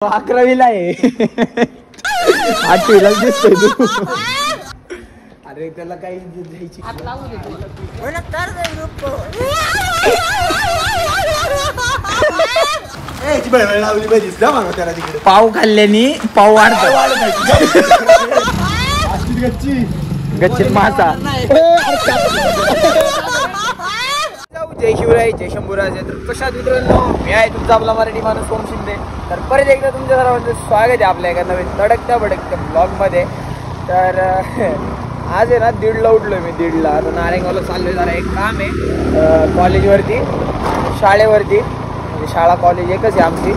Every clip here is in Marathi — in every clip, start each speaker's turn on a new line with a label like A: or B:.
A: 11वीला आहे. 8वीला दिसतोय तू. अरे त्याला काही द्यायची पाव खाल्ल्याने पाव वाढतो. गच्ची मासा. जय शिवराय, जय शंभूराज. तर कशात मित्रांनो, मी आहे तुमचा आपला मराठी माणूस ओम शिंदे. तर परत एकदा तुमच्या सर्वांचं स्वागत आहे आपल्या एका नवीन तडकत्या भडकत्या ब्लॉगमध्ये. तर आज आहे ना 1:30ला उठलो मी. 1:30ला आता नारायणगावला चाललोय. जरा एक काम आहे कॉलेजवरती, शाळेवरती. म्हणजे शाळा कॉलेज एकच आहे आमची,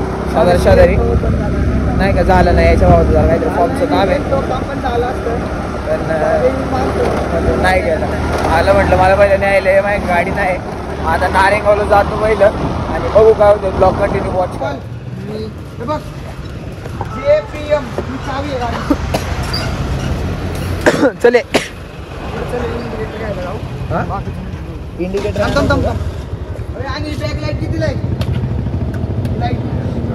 A: शेजारी नाही का. झालं नाही याच्या भावाचं, जरा काहीतरी फॉर्मचं काम आहे. पण झालं असतं पण नाही गेलं. आलं म्हटलं मला पहिलं न्यायला माझी गाडी नाही. आता नारायणगावला जातो पहिलं आणि बघू काय होतं. ब्लॉग कंटिन्यू वॉच कर. चले इंडिकेटर.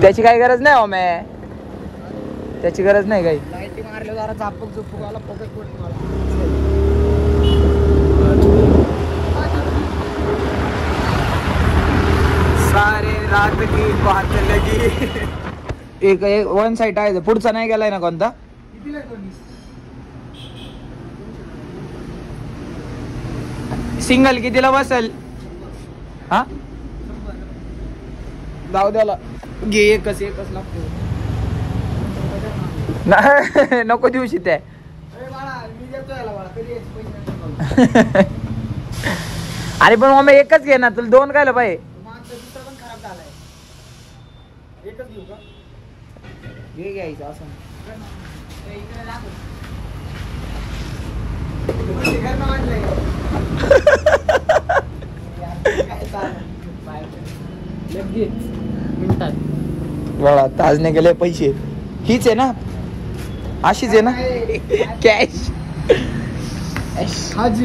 A: त्याची काही गरज नाही हो, मैं त्याची गरज नाही काही. लाईटी मारले जरा झापक झुपक आला पकड पडतो मला. सारे रात की बात लगी. एक वन साइड आहे, पुढचा नाही गेलाय ना कोणता. सिंगल कितीला बसेल? हा जाऊ द्याला घे. एकच लागतो. नको दिवशी त्या. अरे पण मग एकच घे ना, तुला दोन कायला पाहिजे. घ्यायचं असं. बघा ताजने गेले पैसे. हीच आहे ना, अशीच आहे ना कॅश.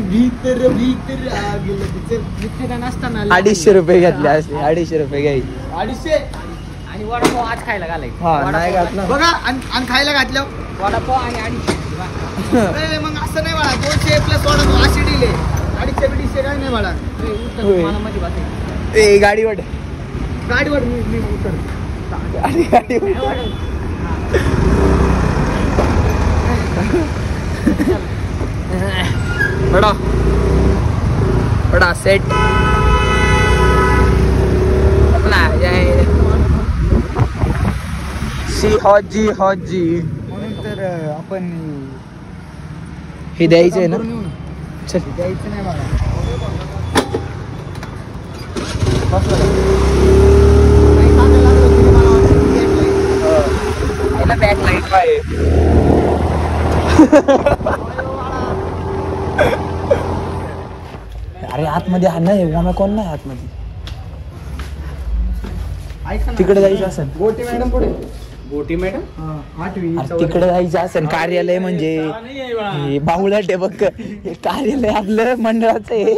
A: भीतर नसताना 250 रुपये घेतले असते. 250 रुपये घ्यायचे. 250 आणि वडापाव आज खायला घालायचं. हा नाही घातलं बघा. आणि खायला घातलं वडापाव आणि 250. मग असं नाही मला 200 प्लस वडापाव अशी डिले. 250 काय नाही मला. ए गाडीवर मी उतर. गाडीवर बडा सेट हॉजी. म्हणून तर आपण हे द्यायचं आहे ना. चल द्यायचं नाही मला. बॅक लाईट आहे. अरे आतमध्ये हा नाही मग कोण नाही आतमध्ये. तिकडे जायचं असेल. गोटी मॅडम पुढे. गोटी मॅडम 8वी. तिकडे जायचं असेल. कार्यालय म्हणजे बाहुळाट आहे बघ. कार्यालय आपलं मंडळाचं आहे.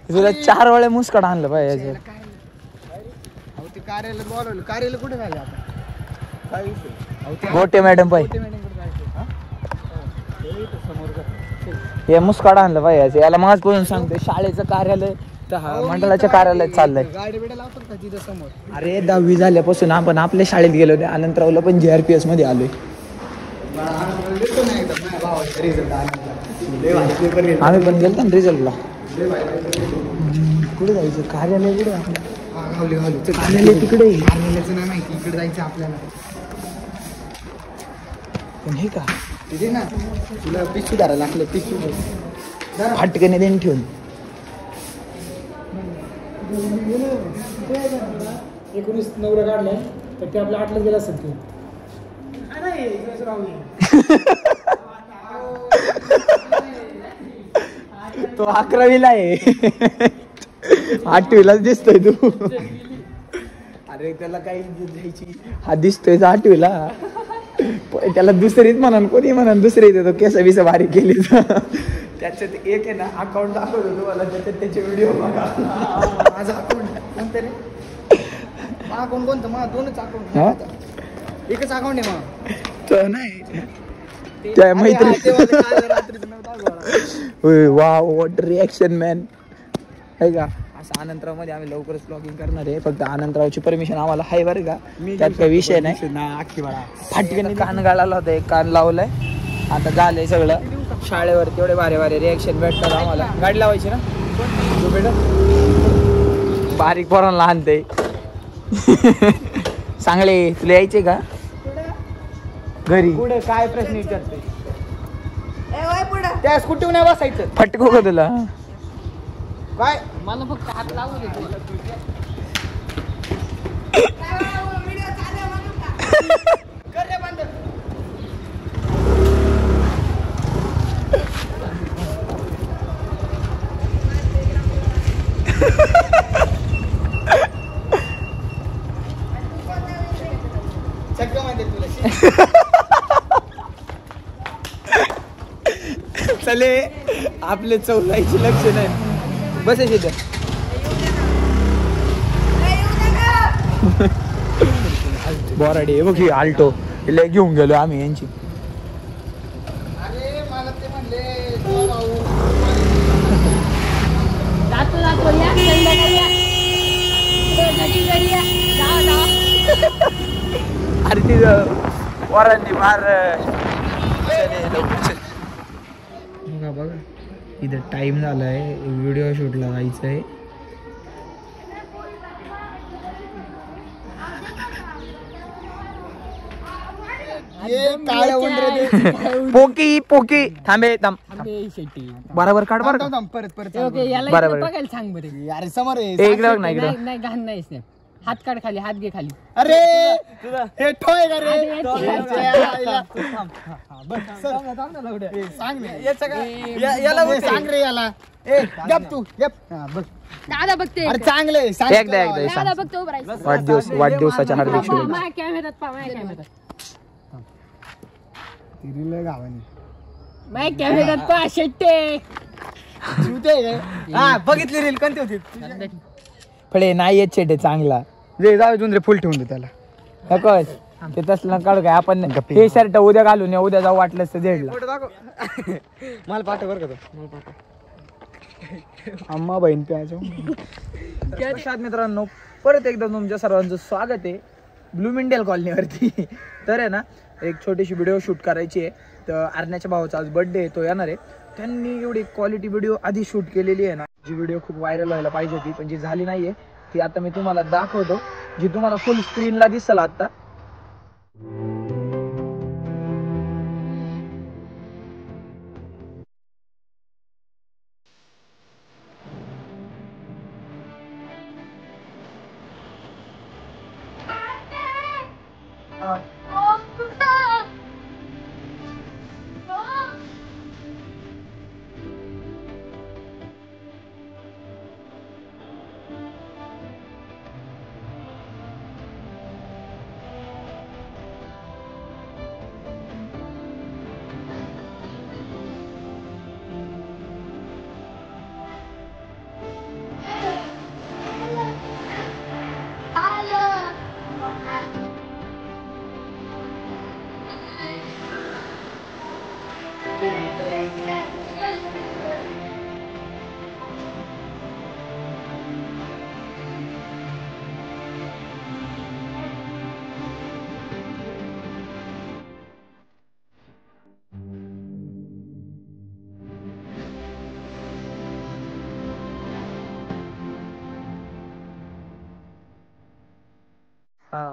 A: तुला 4 वेळा मुस्कड आणलं पाहिजे. कार्यालय बोलवलं. कार्यालय कुठे झालं आता. गोटे मॅडम पाहिजे. हे मुस्काड आणलं पाहिजे. याला मगाचपासून सांगते शाळेचं कार्यालय मंडळाच्या कार्यालयात चाललंय. गाडी बिड्या लावतात का तिथं समोर. अरे 10वी झाल्यापासून आपण आपल्या शाळेत गेलो होते. अनंतरावला पण JRPS मध्ये आलोय. आम्ही पण गेलतो ना रिझल्टला. कुठे जायचं कार्यालय? कुठे कार्यालय तिकडे. कार्यालयाचं नाही माहिती. इकडे जायचं आपल्याला. पण हे का तिथे ना तुला पिशवी धरायला लागलं. पिशवी हटकने देऊन ठेवून
B: 19 नवरा काढलाय तर ते आपल्या 8ला गेला असेल. ते
A: तो 11वीला आहे. 8वीलाच दिसतोय तू. अरे त्याला काही द्यायची. हा दिसतोय 8वीला. त्याला दुसरीच म्हणा, कोणी म्हणा दुसरी देतो. केस बिस बारीक केली. त्याच्यात एक आहे ना अकाउंट दाखवतो तुम्हाला. त्याच्यात त्याचे व्हिडिओ बघा. माझा अकाउंट नंतर
B: अकाउंट कोणतं मग दोनच अकाउंट
A: हा?
B: एकच अकाउंट आहे मग
A: तो नाही त्या मैत्री वा वॉट रिॲक्शन मॅन आहे का. असं आनंदराव मध्ये आम्ही लवकरच ब्लॉगिंग करणार आहे. फक्त आनंदरावची परमिशन आम्हाला आहे बरं का. त्यात काही विषय नाही. फाटक्याने कान गाळाला होता एक कान लावलाय. आता झालंय सगळं. शाळेवर तेवढे भारी भारी रिॲक्शन भेटतात आम्हाला. गाडी लावायची ना बारीक पोरांना आणते. चांगले तुला यायचे का घरी.
B: पुढे काय प्रश्न विचारते त्या स्कूटीवर नाही बसायचं.
A: फटकू का तुला
B: काय
C: मला फक्त हात लावू दे तू.
B: कर रे बंद. चक्का माहिती तुला
A: चले आपले चौलाईची लक्ष नाही. बसायचे इथं. बोराडी बघ आल्टो तिला घेऊन गेलो आम्ही यांची.
B: अरे मला ते म्हणले
C: जातो जातो या संध्याकाळी या. घरी घरी या. जावा जावा.
A: अरे तिथं पोरांनी फार बघा बघा इथं टाइम झालाय. व्हिडिओ शूटला जायचंय. पोकी पोकी थांबे थांब बरोबर काढ बरं का.
B: परत परत
C: याला
A: बरोबर.
C: इकडे बघायला सांग बरे.
B: अरे समोर आहे.
A: इकडे बघ ना इकडे.
C: नाही नाही घाण नाहीच नाही. हात काढ खाली. हात घे खाली.
B: अरे हे ठोय का रे सांग याला सांग रे याला. ए गप तू गप. बघ
C: दादा बघते.
B: अरे चांगले
A: एकदा एकदा
C: दादा
A: सांग.
C: बघते उभं राहायचं.
A: वाढदिवसाच्या हार्दिक शुभेच्छा.
C: माझ्या कॅमेऱ्यात पहा. माझ्या कॅमेऱ्यात. माझ्या कॅमेऱ्यात पहा. शेट्टे
B: हा बघितली रील कोणती होती.
A: फळे नाही येत शेटे चांगला.
B: जे जाऊ दे फुल ठेवून दे त्याला.
A: नको ते तसलं काढू काय आपण. हे शर्ट उद्या घालून उद्या जाऊ वाटलं तर देडला.
B: मला पाठव बरं का
A: अम्मा बहीण प्यायचो. मित्रांनो परत एकदा तुमच्या सर्वांचं स्वागत आहे ब्लूमिंडेल कॉलनीवरती. तर आहे ना एक छोटीशी व्हिडिओ शूट करायची आहे. तर आरण्याच्या भावाचा आज बर्थडे आहे. तो येणार आहे. त्यांनी एवढी क्वालिटी व्हिडिओ आधी शूट केलेली आहे ना. जी व्हिडिओ खूप व्हायरल व्हायला पाहिजे होती पण जी झाली नाहीये ती आता मी तुम्हाला दाखवतो. जी तुम्हाला फुल स्क्रीनला दिसेल आता.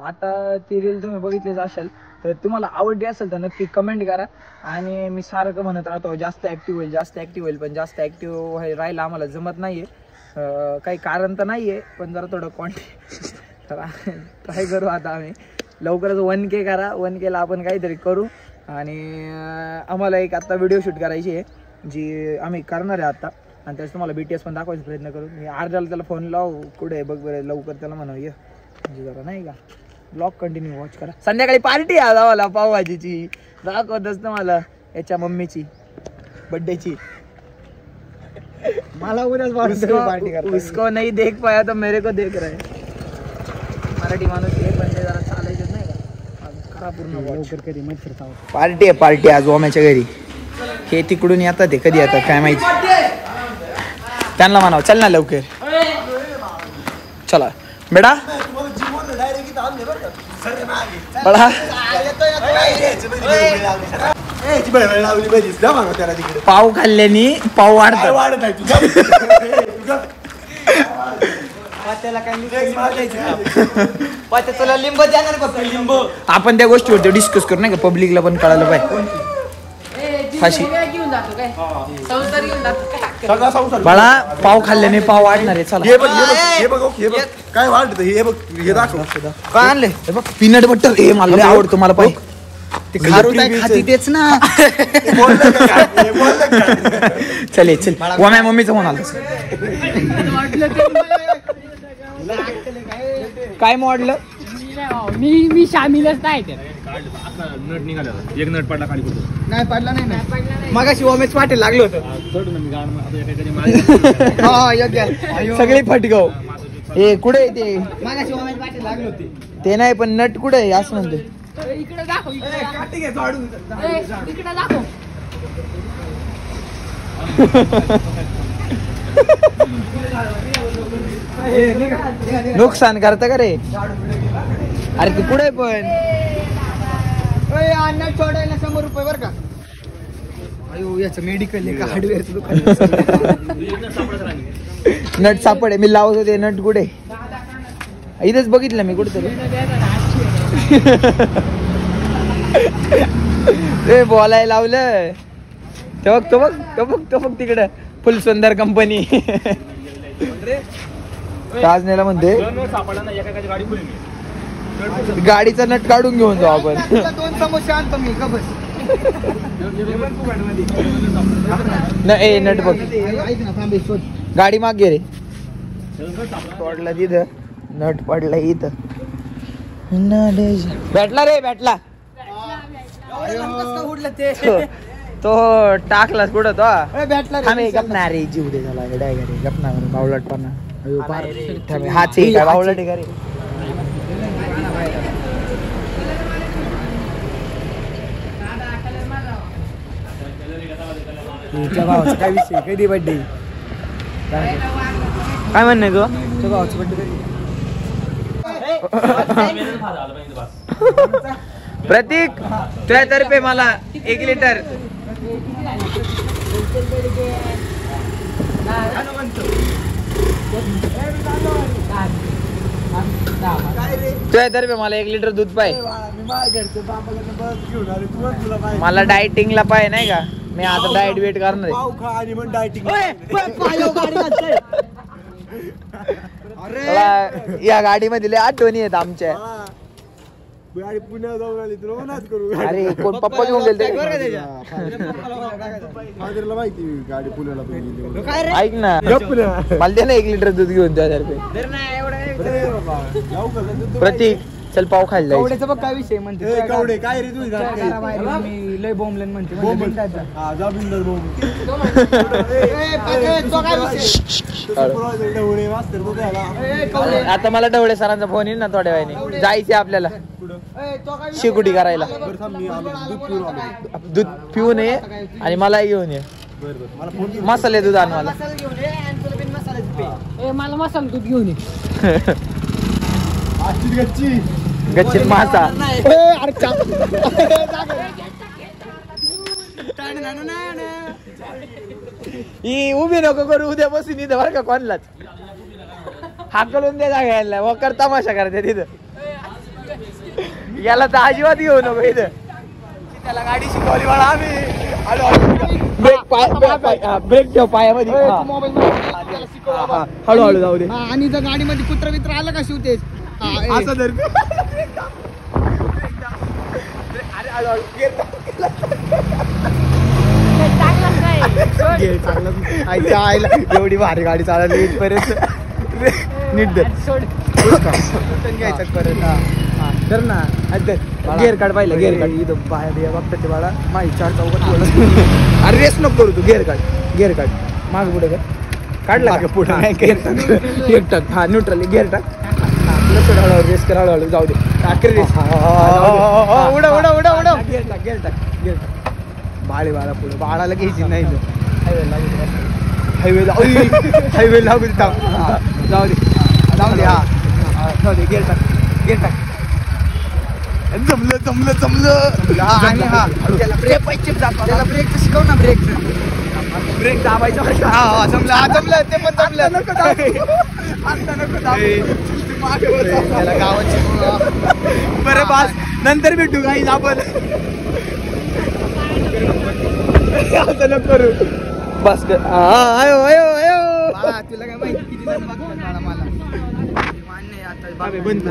A: आता ती रील तुम्ही बघितलीच असेल तर तुम्हाला आवडली असेल तर नक्की कमेंट करा. आणि मी सारखं म्हणत राहतो जास्त ऍक्टिव्ह होईल जास्त ऍक्टिव्ह होईल पण जास्त ऍक्टिव्ह राहायला आम्हाला जमत नाहीये. काही कारण तर नाहीये पण जरा थोडं कॉन्टेंट ट्राय करू. आता आम्ही लवकरच 1K करा. 1K ला आपण काहीतरी करू. आणि आम्हाला एक आता व्हिडिओ शूट करायची आहे जी आम्ही करणार आहे आता. आणि त्याच तुम्हाला BTS पण दाखवायचा प्रयत्न करू. मी अर्ध्याला त्याला फोन लावू कुठे बघ बरं लवकर त्याला म्हणू ये म्हणजे जरा नाही का ब्लॉग कंटिन्यू वॉच करा. संध्याकाळी पार्टी आहे आम्हाला पावभाजीची दाखवतच ना मला याच्या मम्मीची बर्थडेची.
B: मला उद्याच पार्टी करतो.
A: उसको नहीं देख पाया तो मेरे को देख रहा है. मराठी माणूस आहे पण ते जरा चालायचं नाही का पूर्ण
B: लवकर कधी मच्छर चावत.
A: पार्टी आहे पार्टी आज ओम्याच्या घरी. हे तिकडून येतात ते कधी येतात काय माहिती. त्यांना म्हणावं चल ना लवकर चला बेटा बडा पाव खाल्ल्याने पाव वाढतात. आपण त्या गोष्टीवरती डिस्कस करू नाही का पब्लिकला पण कळायला पाहिजे. फाशी बाळा पाव खाल्ल्याने पाव वाढणार आहे. चला
B: काय वाटत हे बघ हे दाखव
A: काय आणले बघ पीनट बटर. हे मला आवडतो मला पाहिजे ते खारू काय खाती तेच ना. चल चल ओम्या मम्मीचं म्हणाल काय मोडलं
C: मी शामिलच नाही त्यात.
D: नट निघाला एक नट पडला खाली पडतो.
B: नाही पडला नाही
A: मगाशी ओमेच पाटील लागलं होतं. सगळे फटकाव. हे कुठे ते
B: मागाशी ओमेश पाटील लागले होते.
A: ते नाही पण नट कुठे आहे असं म्हणते.
C: इकडे दाखव इकडे दाखव.
A: नुकसान करता का रे. अरे ते कुठे पण
B: अन्न सोडायला 100 रुपये बरं का. अयो याचं मेडिकल आहे का हार्डवेअरचं दुकान.
A: नट सापड आहे. मी लावत होते नट कुठे इथेच बघितलं मी कुठेतरी. ते बोलायला लावलं. तो बघ तिकडं फुल सुंदर कंपनी. राजनेला म्हणते गाडीचा नट काढून घेऊन जाऊ आपण.
B: 2 समोसे आणतो मी का बस.
A: नाही नट बघ
B: ऐक ना थांबे शोध.
A: गाडी माग गे रे. पडला तिथं नट पडला इथं. भेटला रे भेटला.
B: उडलं ते
A: तो टाकलास कुठं तो
B: भेटला
A: थांबे गपना रे जीव दे झाला गपना बावलटपणा. हाच आहे काय बावलट आहे का रे.
B: तुझ्या भावाचा काय विषय कधी बर्थडे.
A: काय म्हणणे तू
B: तुझ्या भावाचा बर्थडे
A: प्रतीक तुझ्यातर्फे मला 1 लिटर तुझ्यातर्फे मला 1 लिटर दूध पाहिजे. मला डायटिंगला पाहिजे नाही का. मी आता डाएट वेट करणार आहे. या गाडीमध्ये लय आठवणी आहेत आमच्या.
B: गाडी पुण्यात जाऊन आली तुला मनात करू.
A: अरे कोण पप्पा घेऊन गेले
B: फादरला माहिती गाडी पुण्याला.
A: ऐक ना मला दे ना 1 लिटर दूध घेऊन तुझ्यातर्फे. प्रतीक चल पाव खायला जायचं.
B: कवड्याचा बघ काय विषय म्हणते. कवडे काय रे तुझी मी लय बोंबलेन म्हणते.
A: आता मला ढवळे सरांचा फोन येईल ना थोड्या वेळाने. जायचंय आपल्याला शिकुटी करायला. दूध पिऊन ये आणि मलाही घेऊन ये. मसाले दूध आण मला.
C: मला मसाला दूध घेऊन ये.
A: गच्चीत मासा. ही उभी नको करू उद्या बसून इथं बरं का कोणलाच हाकलून दे जागा. वकर तमाशा करते तिथं. याला तर अजिबात घेऊ नको इथं. त्याला गाडी शिकवली मला आम्ही. ब्रेक ठेव पायामध्ये. हळूहळू जाऊ दे.
B: आणि जर गाडीमध्ये कुत्रा मित्र आलं का शिवतेस असं धर.
A: आईला एवढी भारी गाडी चालवली इथपर्यंत. नीट धर. घ्यायचं परत. तर ना गेअर काढ पाहिलं. गेअर काढ इथं बाहेर बघतात ते बाळा. माझी 4 चौकात. अरे रेस नको करू तू. गेअर काढ. गेअर काढ. माग पुढे काढला का पुढे. हा न्यूट्रल गेअर टाक. सोड हळूहळू रेस कर हळूहळू जाऊ दे आखरी रेस उडा उडा उडा उडा गेल टाक गेल टाक गेल टाक बाळे बाळा पुढे बाळाला घ्यायची नाही हायवे लागू हायवे लागू जाऊ दे जाऊ दे हा जाऊ दे गेल टाक जमलं जमलं जमलं आणि हा त्याला ब्रेक पाहिजे त्याला ब्रेक शिकव ना ब्रेक दाबायचं हा जमलं हा जमलं ते पण जमलं नको आता नको त्याला गावाची बरं बास नंतर भेटू काही आपण नको करू बस कर आयो आयो आयो तुला काय माहिती किती जण बघतात मला मान्य आता बंद